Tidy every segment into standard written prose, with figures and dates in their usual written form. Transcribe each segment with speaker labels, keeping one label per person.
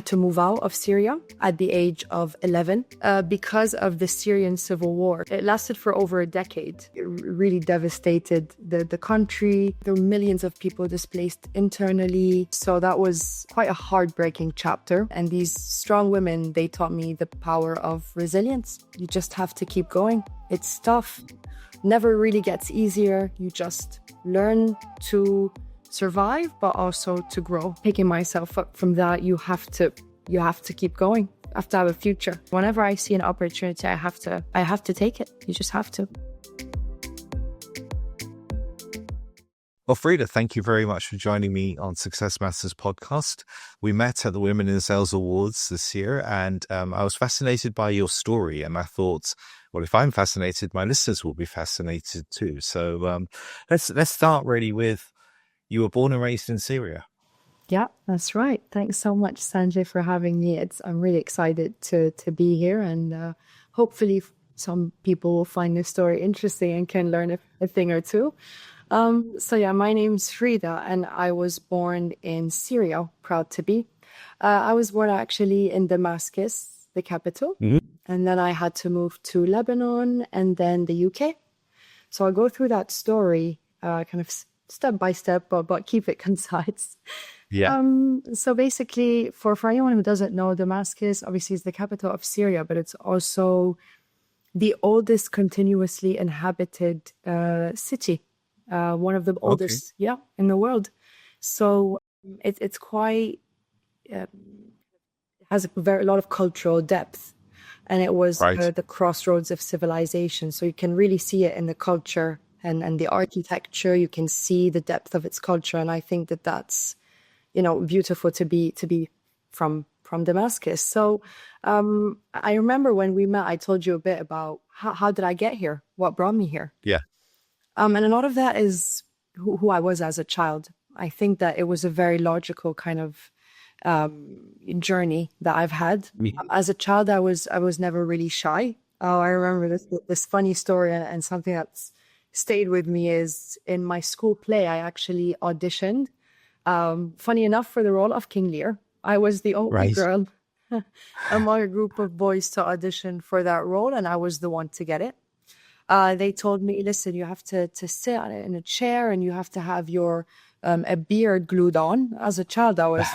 Speaker 1: had to move out of Syria at the age of 11 because of the Syrian civil war. It lasted for over a decade. It really devastated the country. There were millions of people displaced internally. So that was quite a heartbreaking chapter. And these strong women, they taught me the power of resilience. You just have to keep going. It's tough. Never really gets easier. You just learn to survive, but also to grow. Picking myself up from that, you have to keep going. You have to have a future. Whenever I see an opportunity, I have to take it. You just have to.
Speaker 2: Well, Frida, thank you very much for joining me on Success Matters podcast. We met at the Women in Sales Awards this year, and I was fascinated by your story. And I thought, well, if I'm fascinated, my listeners will be fascinated too. So let's start really with, you were born and raised in Syria.
Speaker 1: Yeah, that's right. Thanks so much, Sanjay, for having me. I'm really excited to be here, and hopefully some people will find this story interesting and can learn a thing or two. So yeah, my name's Frida, and I was born in Syria, proud to be. I was born actually in Damascus, the capital, and then I had to move to Lebanon and then the UK. So I'll go through that story kind of step by step, but keep it concise.
Speaker 2: Yeah.
Speaker 1: So basically, for anyone who doesn't know, Damascus obviously is the capital of Syria, but it's also the oldest continuously inhabited city, one of the oldest, in the world. So it's quite has a lot of cultural depth, and it was the crossroads of civilization. So you can really see it in the culture and the architecture. You can see the depth of its culture, and I think that's beautiful to be from Damascus. So I remember when we met, I told you a bit about how did I get here, what brought me here.
Speaker 2: Yeah.
Speaker 1: And a lot of that is who I was as a child. I think that it was a very logical kind of journey that I've had. As a child, I was never really shy. I remember this funny story, and something that's stayed with me is in my school play, I actually auditioned, funny enough, for the role of King Lear. I was the only girl among a group of boys to audition for that role, and I was the one to get it. They told me, listen, you have to sit in a chair, and you have to have your a beard glued on. As a child, at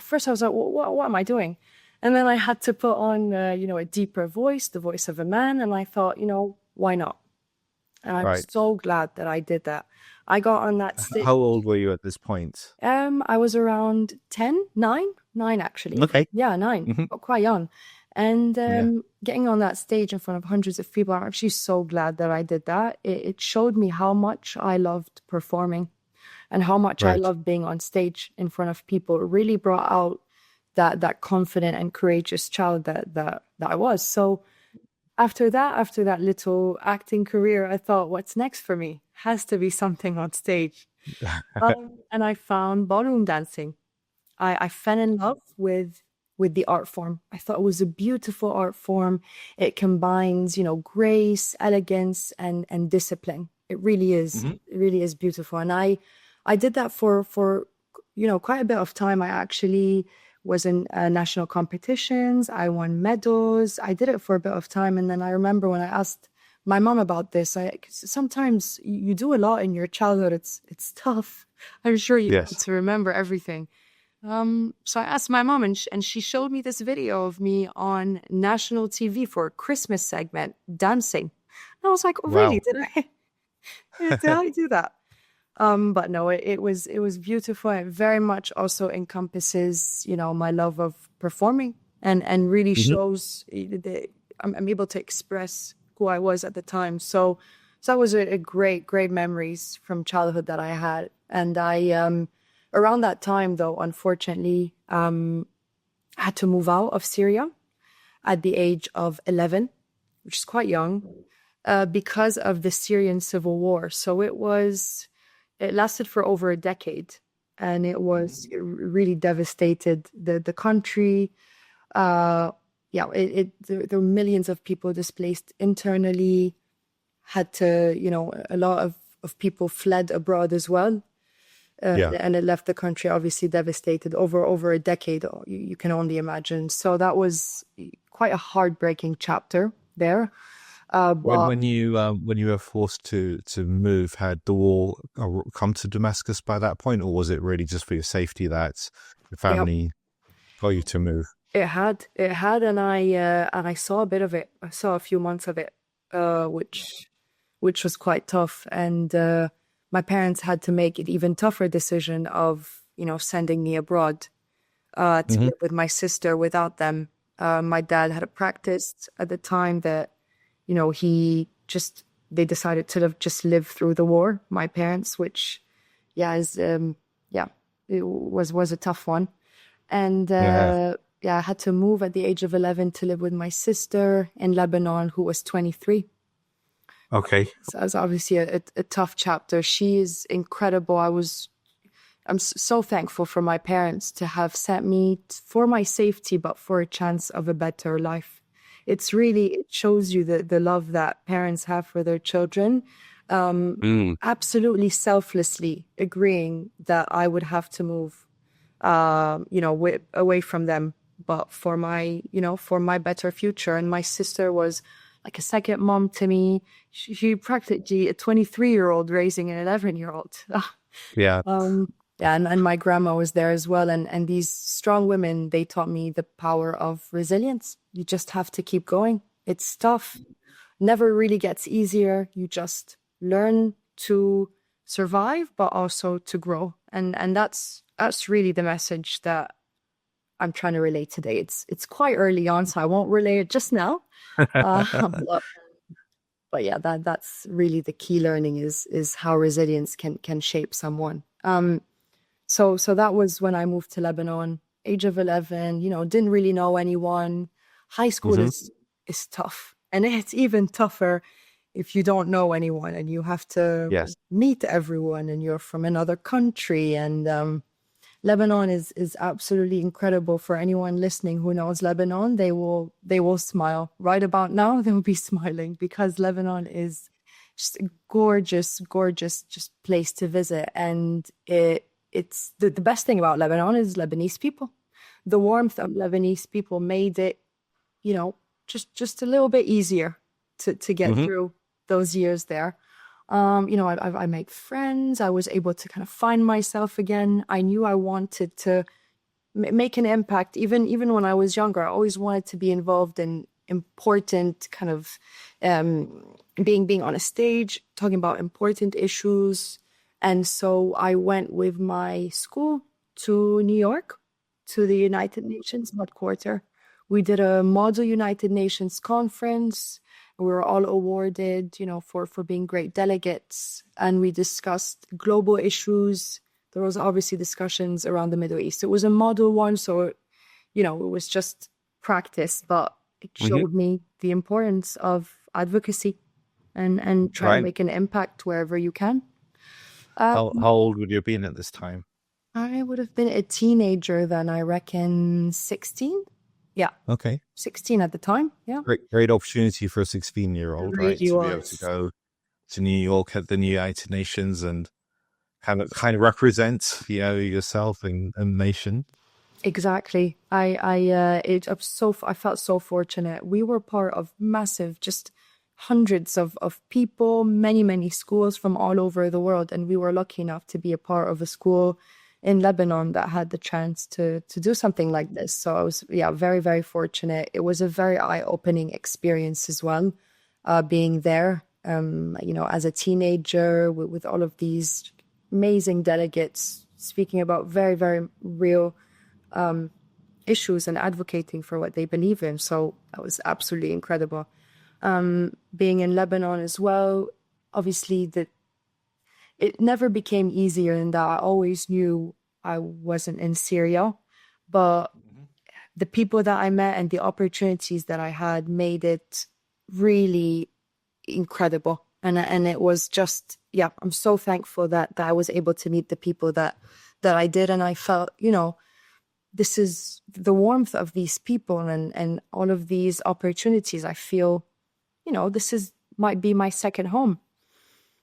Speaker 1: first I was like, what am I doing? And then I had to put on, a deeper voice, the voice of a man, and I thought, why not? And I'm so glad that I did that. I got on that stage.
Speaker 2: How old were you at this point?
Speaker 1: I was around 9 actually.
Speaker 2: Okay.
Speaker 1: Yeah, 9, quite young. And getting on that stage in front of hundreds of people, I'm actually so glad that I did that. It showed me how much I loved performing and how much I loved being on stage in front of people. It really brought out that confident and courageous child that I was. So after that little acting career, I thought, what's next for me? Has to be something on stage. And I found ballroom dancing. I fell in love with the art form. I thought it was a beautiful art form. It combines, grace, elegance, and discipline. It really is. It really is beautiful. And I did that for quite a bit of time. I actually was in national competitions. I won medals. I did it for a bit of time. And then I remember when I asked my mom about this, sometimes you do a lot in your childhood. It's tough. I'm sure you have to remember everything. So I asked my mom, and she showed me this video of me on national TV for a Christmas segment dancing. And I was like, oh, really? Did I do that? But no, it was beautiful. It very much also encompasses, my love of performing, and really shows I'm able to express who I was at the time. So that was a great memories from childhood that I had. And I around that time, though, unfortunately, had to move out of Syria at the age of 11, which is quite young, because of the Syrian civil war. So it lasted for over a decade, and it really devastated the country. There were millions of people displaced internally, had to, a lot of people fled abroad as well.
Speaker 2: Yeah.
Speaker 1: and it left the country obviously devastated over a decade. You can only imagine. So that was quite a heartbreaking chapter there.
Speaker 2: When
Speaker 1: But
Speaker 2: when you were forced to move, had the war come to Damascus by that point, or was it really just for your safety that your
Speaker 1: yeah,
Speaker 2: family got you to move?
Speaker 1: it had, and I saw a bit of it. I saw a few months of it, which was quite tough. And my parents had to make an even tougher decision of, sending me abroad to
Speaker 2: Hmm.
Speaker 1: live with my sister without them. My dad had a practice at the time that, he just, they decided to just live through the war, my parents, which, yeah, yeah, it was a tough one. And
Speaker 2: Yeah.
Speaker 1: yeah, I had to move at the age of 11 to live with my sister in Lebanon, who was 23.
Speaker 2: Okay.
Speaker 1: So that was obviously a tough chapter. She is incredible. I'm so thankful for my parents to have sent me for my safety, but for a chance of a better life. It shows you the love that parents have for their children.
Speaker 2: Mm.
Speaker 1: Absolutely selflessly agreeing that I would have to move, away from them, but for my better future. And my sister was like a second mom to me. She practically a 23-year-old raising an 11-year-old.
Speaker 2: Yeah.
Speaker 1: Yeah, and my grandma was there as well. And these strong women, they taught me the power of resilience. You just have to keep going. It's tough, never really gets easier. You just learn to survive, but also to grow. And that's really the message that I'm trying to relay today. It's quite early on, so I won't relay it just now. But, yeah, that's really the key learning is how resilience can shape someone. So that was when I moved to Lebanon, age of 11, didn't really know anyone. High school
Speaker 2: Hmm.
Speaker 1: is tough. And it's even tougher if you don't know anyone and you have to
Speaker 2: Yes.
Speaker 1: meet everyone and you're from another country. And Lebanon is absolutely incredible. For anyone listening who knows Lebanon, they will smile. Right about now, they will be smiling because Lebanon is just a gorgeous, gorgeous just place to visit. And it's the best thing about Lebanon is Lebanese people. The warmth of Lebanese people made it, you know, just a little bit easier to get
Speaker 2: Hmm.
Speaker 1: through those years there. I made friends. I was able to kind of find myself again. I knew I wanted to make an impact. Even when I was younger, I always wanted to be involved in important kind of being on a stage, talking about important issues. And so I went with my school to New York, to the United Nations headquarters. We did a Model United Nations conference. We were all awarded, for being great delegates. And we discussed global issues. There was obviously discussions around the Middle East. It was a model one, so, it was just practice, but it
Speaker 2: Hmm.
Speaker 1: showed me the importance of advocacy and trying to
Speaker 2: Right.
Speaker 1: make an impact wherever you can. Uh,
Speaker 2: How old would you have been at this time?
Speaker 1: I would have been a teenager then, I reckon 16. Yeah,
Speaker 2: Okay.
Speaker 1: 16 at the time. Yeah,
Speaker 2: Great opportunity for a 16-year-old,
Speaker 1: it
Speaker 2: right?
Speaker 1: really
Speaker 2: To be able to
Speaker 1: was.
Speaker 2: go to New York at the United Nations and kind of represent, yourself and nation.
Speaker 1: Exactly. I felt so fortunate. We were part of massive, just hundreds of people, many, many schools from all over the world. And we were lucky enough to be a part of a school in Lebanon that had the chance to do something like this. So I was, yeah, very, very fortunate. It was a very eye-opening experience as well, being there, as a teenager with all of these amazing delegates speaking about very, very real issues and advocating for what they believe in. So that was absolutely incredible. Being in Lebanon as well, obviously that it never became easier in that I always knew I wasn't in Syria, but
Speaker 2: Mhm.
Speaker 1: the people that I met and the opportunities that I had made it really incredible. And it was just, yeah, I'm so thankful that I was able to meet the people that I did. And I felt, this is the warmth of these people and all of these opportunities. I feel, this is might be my second home.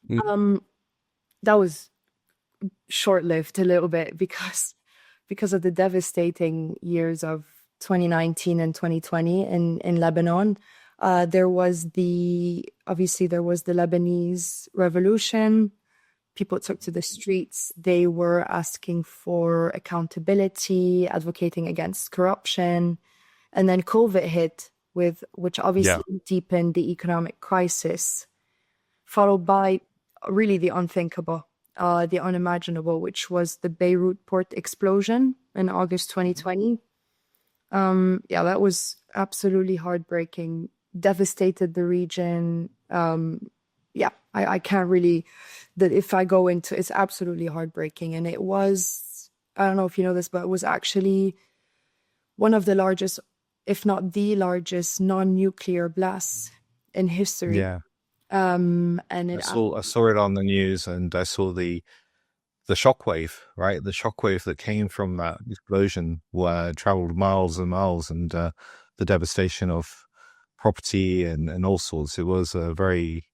Speaker 2: Mm.
Speaker 1: That was short-lived a little bit because of the devastating years of 2019 and 2020 in Lebanon. There was the Lebanese revolution. People took to the streets. They were asking for accountability, advocating against corruption. And then COVID hit, which
Speaker 2: Yeah.
Speaker 1: obviously deepened the economic crisis, followed by really the unthinkable, the unimaginable, which was the Beirut port explosion in August 2020. Yeah, that was absolutely heartbreaking, devastated the region. Yeah, I can't really, that if I go into, it's absolutely heartbreaking. And it was, I don't know if you know this, but it was actually one of the largest, if not the largest, non-nuclear blasts in history.
Speaker 2: Yeah.
Speaker 1: And it,
Speaker 2: I saw it on the news, and I saw the shockwave, right? The shockwave that came from that explosion traveled miles and miles, and the devastation of property and all sorts. It was a very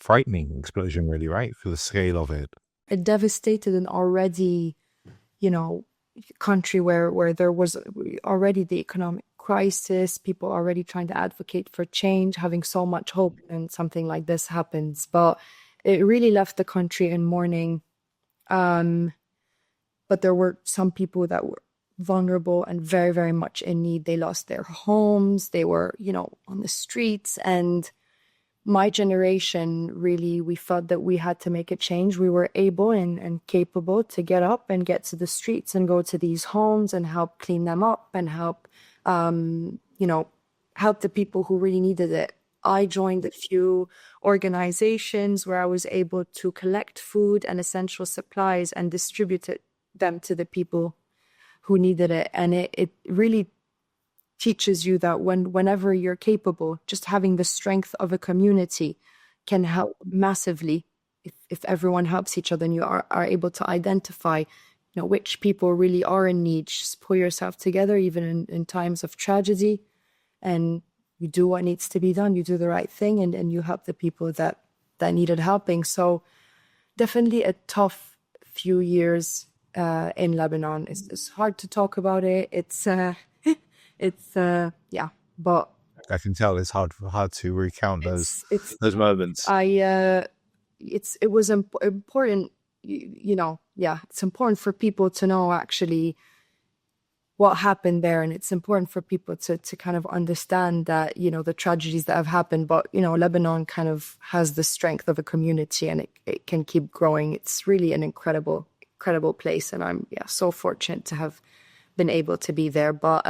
Speaker 2: frightening explosion, really, right? For the scale of it.
Speaker 1: it devastated an already, you know, country where there was already the economic crisis, people already trying to advocate for change, having so much hope, and something like this happens. But it really left the country in mourning. But there were some people that were vulnerable and very, very much in need. They lost their homes. They were, on the streets. And my generation, really, we felt that we had to make a change. We were able and capable to get up and get to the streets and go to these homes and help clean them up and help, help the people who really needed it. I joined a few organizations where I was able to collect food and essential supplies and distribute them to the people who needed it. And it really teaches you that whenever you're capable, just having the strength of a community can help massively. If everyone helps each other and you are able to identify, which people really are in need, just pull yourself together, even in times of tragedy, and you do what needs to be done. You do the right thing, and you help the people that needed helping. So definitely a tough few years in Lebanon. It's hard to talk about it. Yeah, but
Speaker 2: I can tell it's hard to recount
Speaker 1: it's
Speaker 2: those moments.
Speaker 1: it was important, yeah, it's important for people to know actually what happened there, and it's important for people to kind of understand that, the tragedies that have happened, but Lebanon kind of has the strength of a community, and it can keep growing. It's really an incredible place, and I'm so fortunate to have been able to be there. But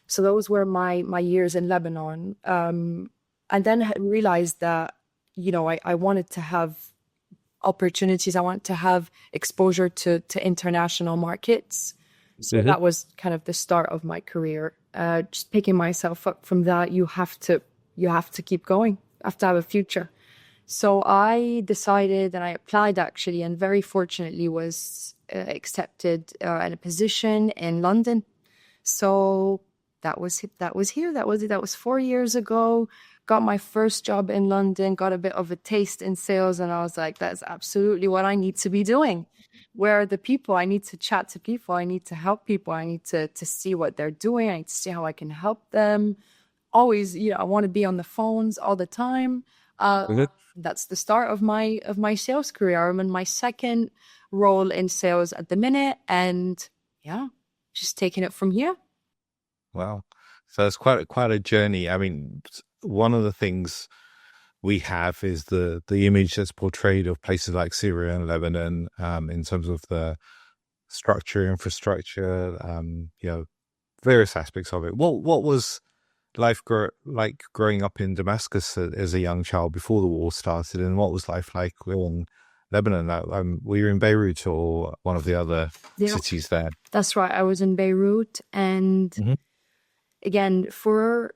Speaker 1: so those were my years in Lebanon, and then realized that I wanted to have opportunities. I wanted to have exposure to international markets. So that was kind of the start of my career. Just picking myself up from that. You have to keep going. You have to have a future. So I decided, and I applied actually, and very fortunately was accepted in a position in London. So that was here. That was 4 years ago. Got my first job in London, got a bit of a taste in sales, and I was like, that's absolutely what I need to be doing. Where are the people? I need to chat to people. I need to help people. I need to see what they're doing. I need to see how I can help them. Always, I want to be on the phones all the time. That's the start of my sales career. I'm in my second role in sales at the minute, and just taking it from here.
Speaker 2: Wow. So it's quite a journey. I mean, one of the things we have is the image that's portrayed of places like Syria and Lebanon, in terms of the structure, infrastructure, various aspects of it. What was life like growing up in Damascus as a young child before the war started, and what was life like in Lebanon? Were you in Beirut or one of the other cities there?
Speaker 1: That's right. I was in Beirut, and again, for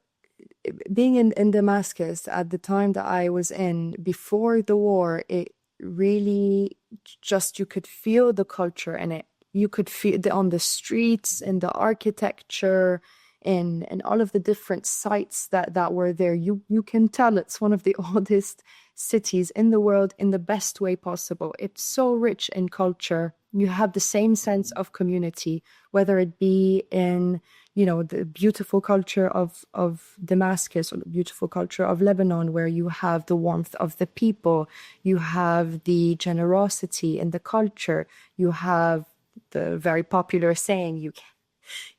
Speaker 1: being in Damascus at the time that I was in, before the war, it really just, you could feel the culture in it. You could feel it on the streets, in the architecture, in all of the different sites that were there. You can tell it's one of the oldest cities in the world in the best way possible. It's so rich in culture. You have the same sense of community, whether it be in, the beautiful culture of Damascus or the beautiful culture of Lebanon, where you have the warmth of the people, you have the generosity in the culture, you have the very popular saying,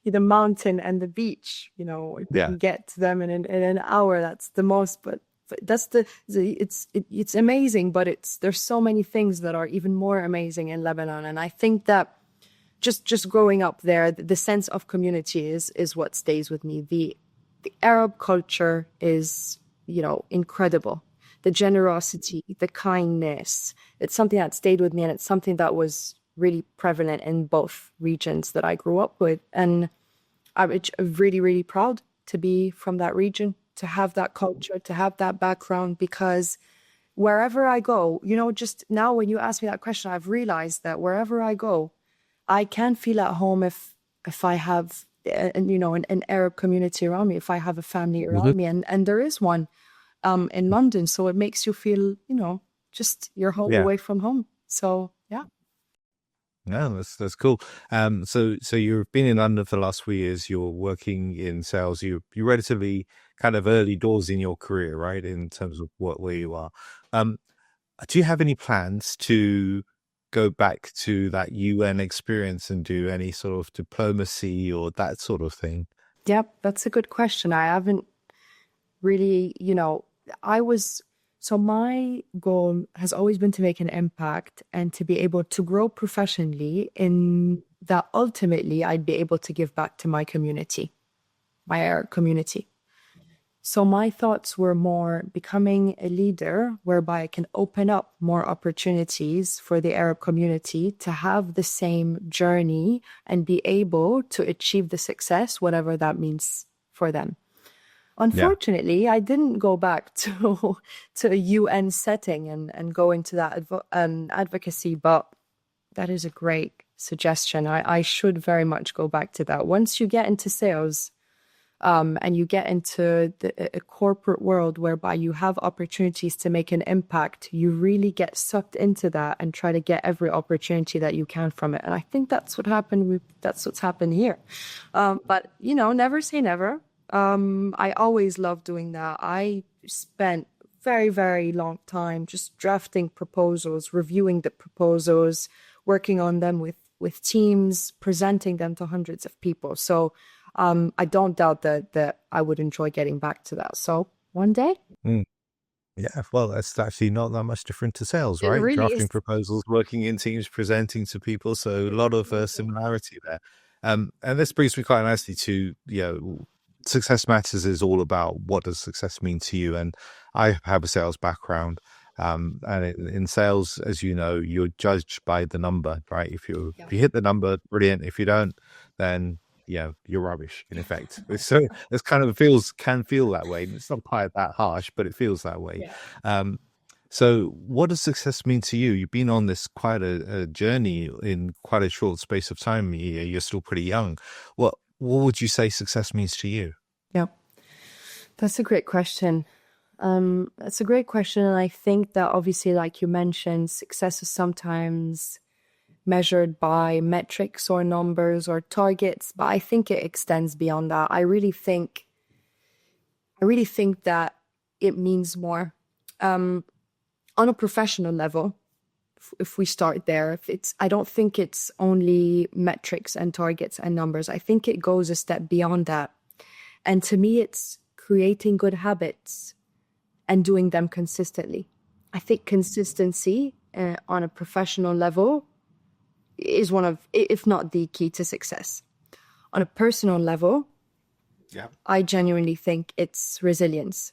Speaker 1: the mountain and the beach, if you
Speaker 2: Yeah.
Speaker 1: can get to them in an hour, that's the most, but that's it's amazing, but there's so many things that are even more amazing in Lebanon. And I think that just growing up there, the sense of community is what stays with me. The Arab culture is, incredible. The generosity, the kindness, it's something that stayed with me, and it's something that was really prevalent in both regions that I grew up with. And I'm really, really proud to be from that region, to have that culture, to have that background, because wherever I go, just now when you ask me that question, I've realized that wherever I go, I can feel at home if I have an Arab community around me, if I have a family around me, and there is one in London, so it makes you feel just you're home
Speaker 2: Yeah.
Speaker 1: away from home. So yeah.
Speaker 2: No, that's cool. So you've been in London for the last 3 years. You're working in sales. You're relatively kind of early doors in your career, right? In terms of where you are. Do you have any plans to go back to that UN experience and do any sort of diplomacy or that sort of thing?
Speaker 1: Yep, that's a good question. I haven't really, so my goal has always been to make an impact and to be able to grow professionally, in that ultimately I'd be able to give back to my community, my Arab community. So my thoughts were more becoming a leader whereby I can open up more opportunities for the Arab community to have the same journey and be able to achieve the success, whatever that means for them.
Speaker 2: Yeah.
Speaker 1: Unfortunately, I didn't go back to a UN setting and go into that advocacy, but that is a great suggestion. I should very much go back to that. Once you get into sales, and you get into a corporate world whereby you have opportunities to make an impact, you really get sucked into that and try to get every opportunity that you can from it. And I think that's that's what's happened here. But never say never. I always loved doing that. I spent very, very long time just drafting proposals, reviewing the proposals, working on them with teams, presenting them to hundreds of people. So I don't doubt that I would enjoy getting back to that. So one day.
Speaker 2: Mm. Yeah, well, that's actually not that much different to sales,
Speaker 1: It
Speaker 2: right?
Speaker 1: really is.
Speaker 2: Drafting proposals, working in teams, presenting to people. So a lot of similarity there. And this brings me quite nicely to, Success Matters is all about what does success mean to you. And I have a sales background. And in sales, as you know, you're judged by the number, right? If you hit the number, brilliant. If you don't, then you're rubbish in effect. So it's kind of can feel that way. It's not quite that harsh, but it feels that way.
Speaker 1: Yeah.
Speaker 2: So what does success mean to you? You've been on this quite a journey in quite a short space of time. You're still pretty young. What would you say success means to you?
Speaker 1: Yeah, that's a great question. That's a great question. And I think that obviously, like you mentioned, success is sometimes measured by metrics or numbers or targets, but I think it extends beyond that. I really think that it means more. On a professional level, if we start there, I don't think it's only metrics and targets and numbers. I think it goes a step beyond that. And to me, it's creating good habits and doing them consistently. I think consistency on a professional level is one of, if not the key to success. On a personal level, I genuinely think it's resilience.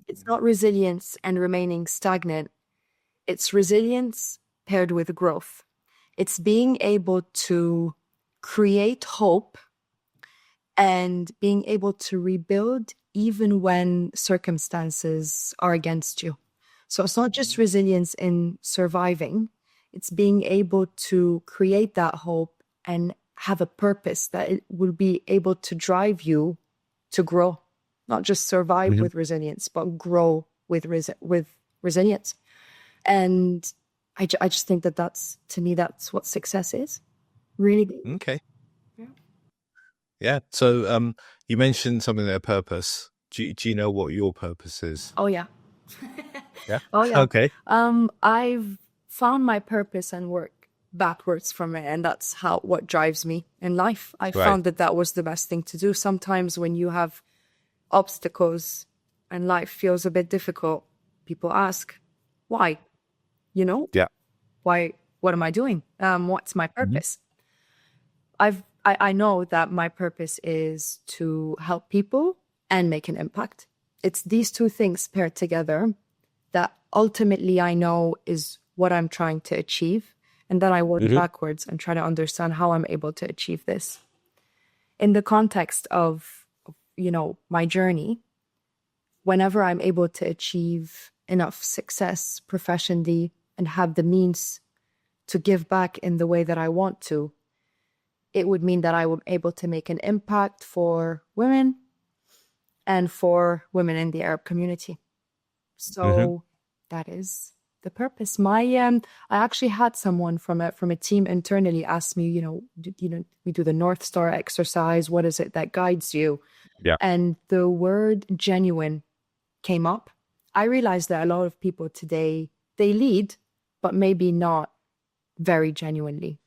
Speaker 1: It's not resilience and remaining stagnant. It's resilience paired with growth. It's being able to create hope and being able to rebuild even when circumstances are against you. So it's not just resilience in surviving, it's being able to create that hope and have a purpose, that it will be able to drive you to grow, not just survive with resilience, but grow with resilience. And I just think that to me, that's what success is. Really.
Speaker 2: Okay.
Speaker 1: Yeah.
Speaker 2: Yeah. So you mentioned something there, purpose. Do you know what your purpose is?
Speaker 1: Oh, yeah.
Speaker 2: Yeah.
Speaker 1: Oh, yeah.
Speaker 2: Okay.
Speaker 1: I've found my purpose and work backwards from it, and that's what drives me in life. I
Speaker 2: Right.
Speaker 1: found that was the best thing to do. Sometimes when you have obstacles and life feels a bit difficult, people ask, why?
Speaker 2: Yeah.
Speaker 1: Why? What am I doing? What's my purpose? I know that my purpose is to help people and make an impact. It's these two things paired together that ultimately I know is what I'm trying to achieve. And then I work backwards and try to understand how I'm able to achieve this. In the context of my journey, whenever I'm able to achieve enough success professionally and have the means to give back in the way that I want to, it would mean that I am able to make an impact for women and for women in the Arab community. So that is the purpose. I actually had someone from a team internally ask me, we do the North Star exercise. What is it that guides you?
Speaker 2: Yeah.
Speaker 1: And the word genuine came up. I realized that a lot of people today, they lead, but maybe not very genuinely.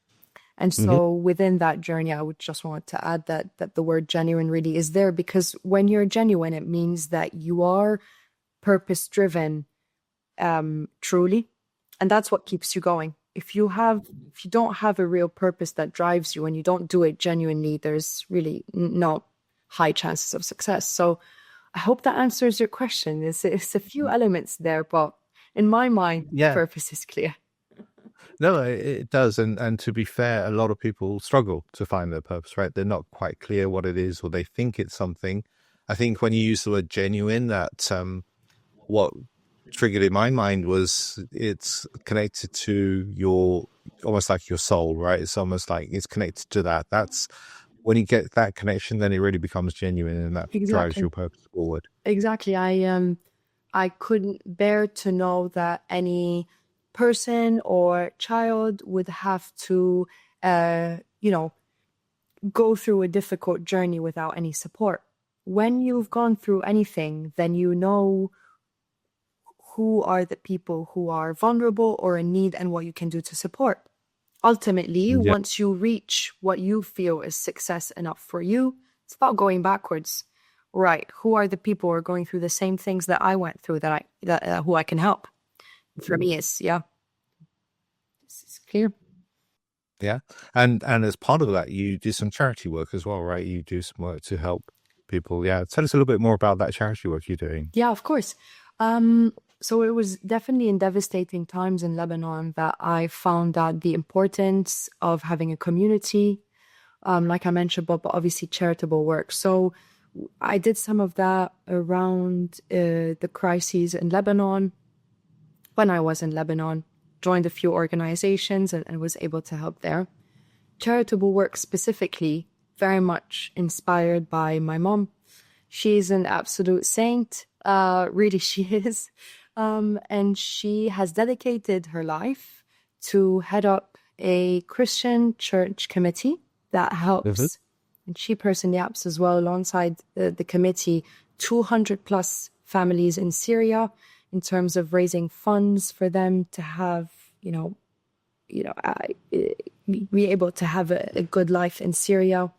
Speaker 1: And so within that journey, I would just want to add that the word genuine really is there, because when you're genuine, it means that you are purpose-driven, truly. And that's what keeps you going. If you don't have a real purpose that drives you and you don't do it genuinely, there's really no high chances of success. So I hope that answers your question. It's a few elements there, but in my mind, the purpose is clear.
Speaker 2: No, it does. And to be fair, a lot of people struggle to find their purpose, right? They're not quite clear what it is, or they think it's something. I think when you use the word genuine, that what triggered in my mind was it's connected to almost like your soul, right? It's almost like it's connected to that. That's when you get that connection, then it really becomes genuine, and that drives your purpose forward.
Speaker 1: Exactly. I couldn't bear to know that any person or child would have to, go through a difficult journey without any support. When you've gone through anything, then you know who are the people who are vulnerable or in need and what you can do to support. Ultimately, once you reach what you feel is success enough for you, it's about going backwards. Right. Who are the people who are going through the same things that I went through, who I can help? For me, this is clear.
Speaker 2: Yeah. And as part of that, you do some charity work as well, right? You do some work to help people. Yeah. Tell us a little bit more about that charity work you're doing.
Speaker 1: Yeah, of course. So it was definitely in devastating times in Lebanon that I found out the importance of having a community, like I mentioned, but obviously charitable work. So I did some of that around the crises in Lebanon. When I was in Lebanon, joined a few organizations and was able to help there. Charitable work specifically, very much inspired by my mom. She's an absolute saint. Really, she is. And she has dedicated her life to head up a Christian church committee that helps, and she personally helps as well alongside the committee, 200 plus families in Syria in terms of raising funds for them to have, be able to have a good life in Syria.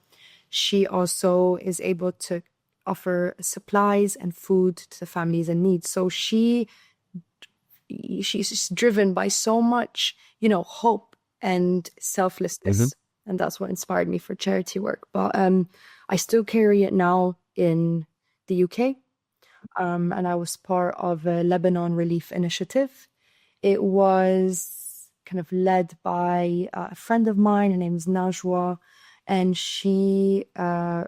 Speaker 1: She also is able to offer supplies and food to the families in need. So she's driven by so much, hope and selflessness. And that's what inspired me for charity work. But I still carry it now in the UK. And I was part of a Lebanon Relief Initiative. It was kind of led by a friend of mine. Her name is Najwa. and she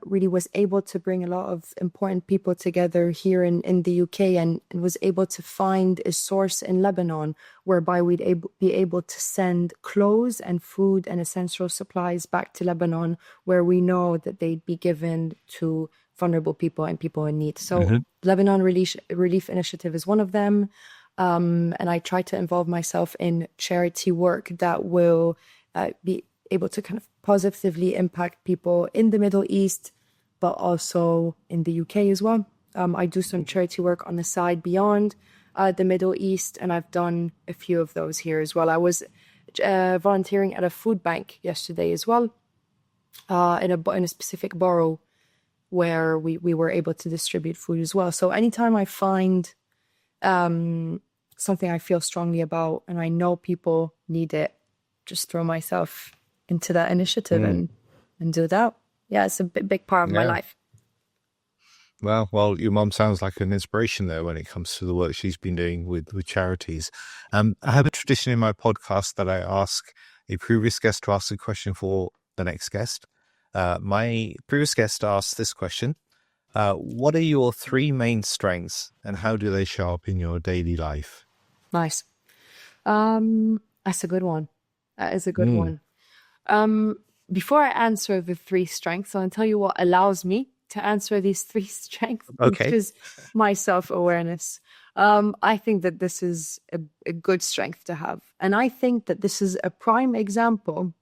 Speaker 1: really was able to bring a lot of important people together here in the UK, and was able to find a source in Lebanon whereby we'd be able to send clothes and food and essential supplies back to Lebanon, where we know that they'd be given to vulnerable people and people in need. So Lebanon Relief Initiative is one of them. And I try to involve myself in charity work that will be able to kind of positively impact people in the Middle East, but also in the UK as well. I do some charity work on the side beyond the Middle East, and I've done a few of those here as well. I was volunteering at a food bank yesterday as well, in a specific borough where we were able to distribute food as well. So anytime I find something I feel strongly about and I know people need it, just throw myself into that initiative and do that. Yeah, it's a big part of my life.
Speaker 2: Well, your mom sounds like an inspiration there when it comes to the work she's been doing with charities. I have a tradition in my podcast that I ask a previous guest to ask a question for the next guest. My previous guest asked this question. What are your 3 main strengths and how do they show up in your daily life?
Speaker 1: Nice. That's a good one. That is a good one. Before I answer the 3 strengths, I'll tell you what allows me to answer these 3 strengths, which is my self-awareness. I think that this is a good strength to have. And I think that this is a prime example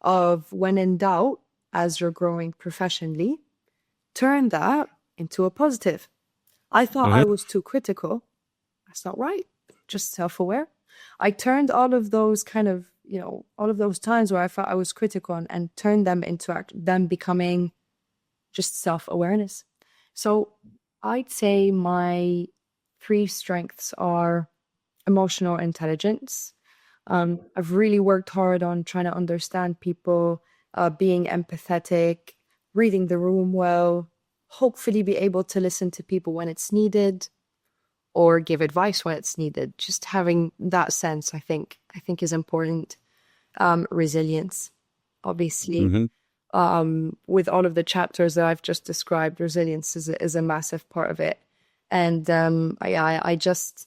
Speaker 1: of when in doubt, as you're growing professionally, turn that into a positive. I thought I was too critical. That's not right. Just self-aware. I turned all of those kind of, all of those times where I thought I was critical and turned them into them becoming just self-awareness. So I'd say my 3 strengths are emotional intelligence. I've really worked hard on trying to understand people, being empathetic, reading the room well, hopefully be able to listen to people when it's needed or give advice when it's needed. Just having that sense, I think is important. Resilience, obviously. With all of the chapters that I've just described, resilience is a massive part of it. And I just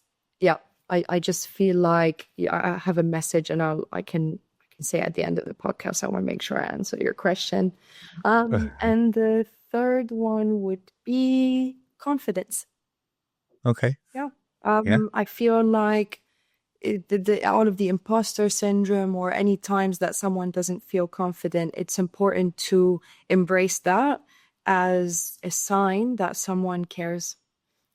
Speaker 1: feel like I have a message, and I can say at the end of the podcast, I want to make sure I answer your question. And the third one would be confidence.
Speaker 2: Okay.
Speaker 1: Yeah. I feel like all of the imposter syndrome, or any times that someone doesn't feel confident, it's important to embrace that as a sign that someone cares.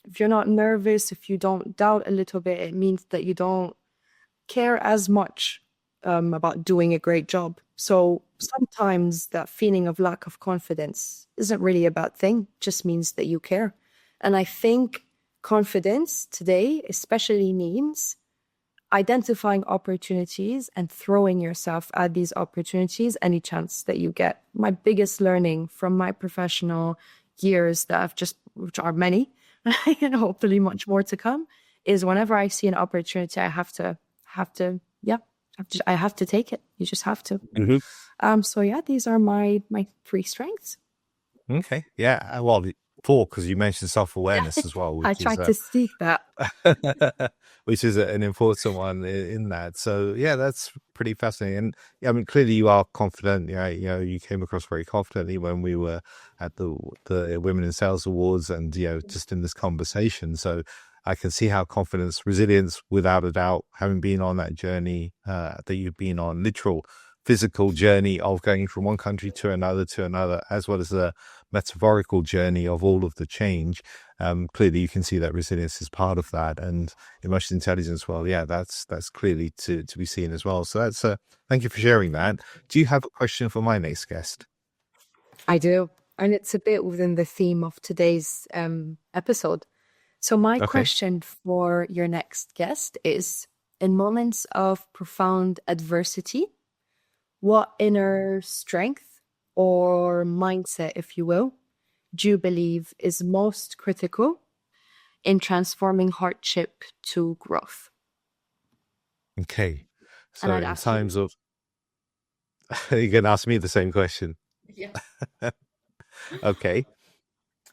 Speaker 1: If you're not nervous, if you don't doubt a little bit, it means that you don't care as much about doing a great job. So sometimes that feeling of lack of confidence isn't really a bad thing, it just means that you care. And I think confidence today especially means identifying opportunities and throwing yourself at these opportunities any chance that you get. My biggest learning from my professional years which are many, and hopefully much more to come, is whenever I see an opportunity, I have to take it. You just have to. So yeah, these are my 3 strengths.
Speaker 2: Okay. Yeah. Well, 4, because you mentioned self-awareness as well.
Speaker 1: I tried to speak that.
Speaker 2: Which is an important one in that. So yeah, that's pretty fascinating. And yeah, I mean, clearly you are confident. You came across very confidently when we were at the Women in Sales Awards, and just in this conversation. So I can see how confidence, resilience, without a doubt, having been on that journey that you've been on, literal physical journey of going from one country to another, as well as the metaphorical journey of all of the change. Clearly you can see that resilience is part of that, and emotional intelligence. Well, yeah, that's clearly to be seen as well. So that's thank you for sharing that. Do you have a question for my next guest?
Speaker 1: I do, and it's a bit within the theme of today's episode. So my question for your next guest is, in moments of profound adversity, what inner strength or mindset, if you will, do you believe is most critical in transforming hardship to growth?
Speaker 2: Okay. So in times of, you're going to ask me the same question.
Speaker 1: Yeah.
Speaker 2: Okay.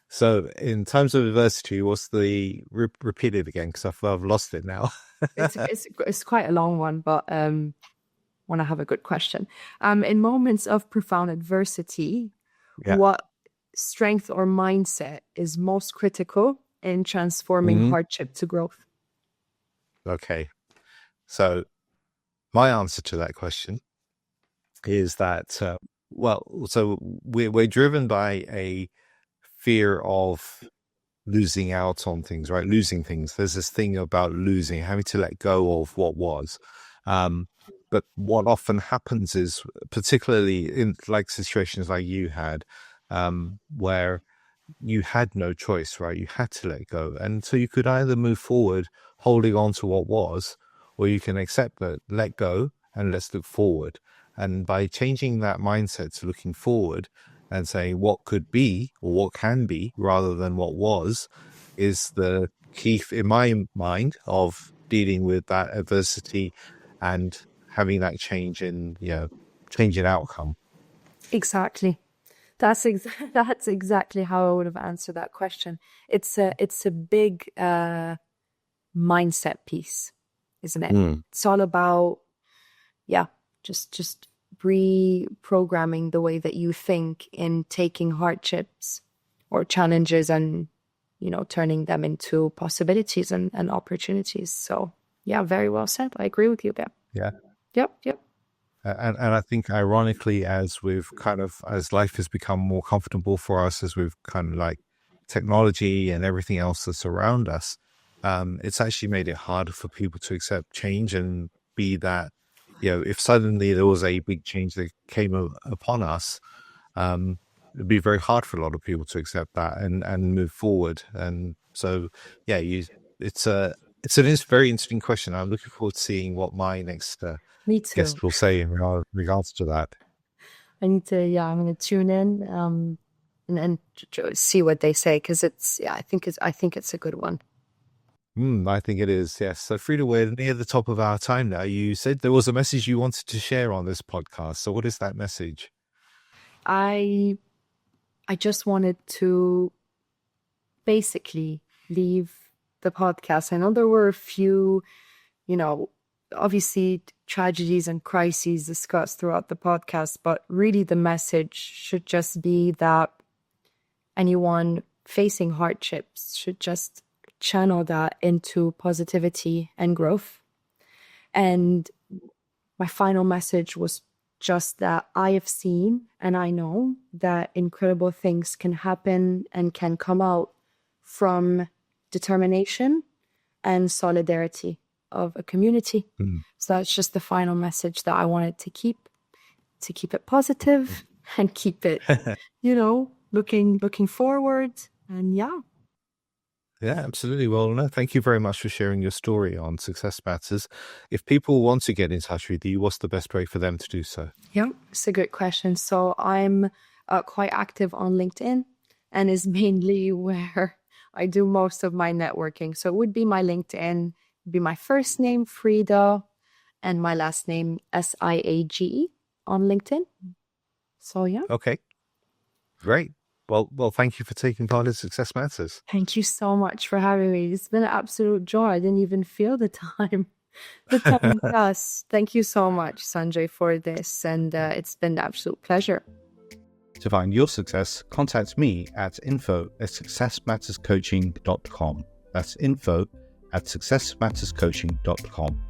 Speaker 2: So in terms of adversity, what's the repeat it again? Because I've lost it now.
Speaker 1: It's quite a long one, but want to have a good question. In moments of profound adversity,
Speaker 2: Yeah.
Speaker 1: what strength or mindset is most critical in transforming
Speaker 2: Mhm.
Speaker 1: hardship to growth?
Speaker 2: Okay. So my answer to that question is that, so we're driven by a fear of losing out on things, right? Losing things. There's this thing about losing, having to let go of what was. But what often happens is, particularly in like situations like you had, where you had no choice, right? You had to let go. And so you could either move forward holding on to what was, or you can accept that, let go, and let's look forward. And by changing that mindset to looking forward and saying what could be or what can be rather than what was, is the key in my mind of dealing with that adversity and having that change in, change in outcome.
Speaker 1: Exactly. That's exactly how I would have answered that question. It's a big mindset piece, isn't it?
Speaker 2: Mm.
Speaker 1: It's all about, yeah, just reprogramming the way that you think in taking hardships or challenges and, turning them into possibilities and opportunities. So yeah, very well said. I agree with you there.
Speaker 2: Yeah.
Speaker 1: Yep.
Speaker 2: And I think ironically, as life has become more comfortable for us, as we've kind of like technology and everything else that's around us, it's actually made it harder for people to accept change and be that, if suddenly there was a big change that came upon us, it'd be very hard for a lot of people to accept that and move forward. And so, yeah, it's a very interesting question. I'm looking forward to seeing what my next
Speaker 1: Me too.
Speaker 2: guest will say in regards to that.
Speaker 1: I'm going to tune in and see what they say because I think it's a good one.
Speaker 2: I think it is, yes. So Frida, we're near the top of our time now. You said there was a message you wanted to share on this podcast. So what is that message?
Speaker 1: I just wanted to basically leave the podcast. I know there were a few, obviously tragedies and crises discussed throughout the podcast, but really the message should just be that anyone facing hardships should just channel that into positivity and growth. And my final message was just that I have seen and I know that incredible things can happen and can come out from determination and solidarity of a community. So that's just the final message that I wanted to keep it positive and keep it, looking forward. And yeah.
Speaker 2: Yeah, absolutely. Well, no, thank you very much for sharing your story on Success Matters. If people want to get in touch with you, what's the best way for them to do so?
Speaker 1: Yeah, it's a good question. So I'm quite active on LinkedIn and is mainly where I do most of my networking. So it would be my LinkedIn, be my first name, Frida, and my last name, Siage, on LinkedIn. So yeah.
Speaker 2: Okay, great. Well, thank you for taking part in Success Matters.
Speaker 1: Thank you so much for having me. It's been an absolute joy. I didn't even feel the time. The time passed. Thank you so much, Sanjay, for this. And it's been an absolute pleasure.
Speaker 3: To find your success, contact me at info@successmatterscoaching.com. That's info@successmatterscoaching.com.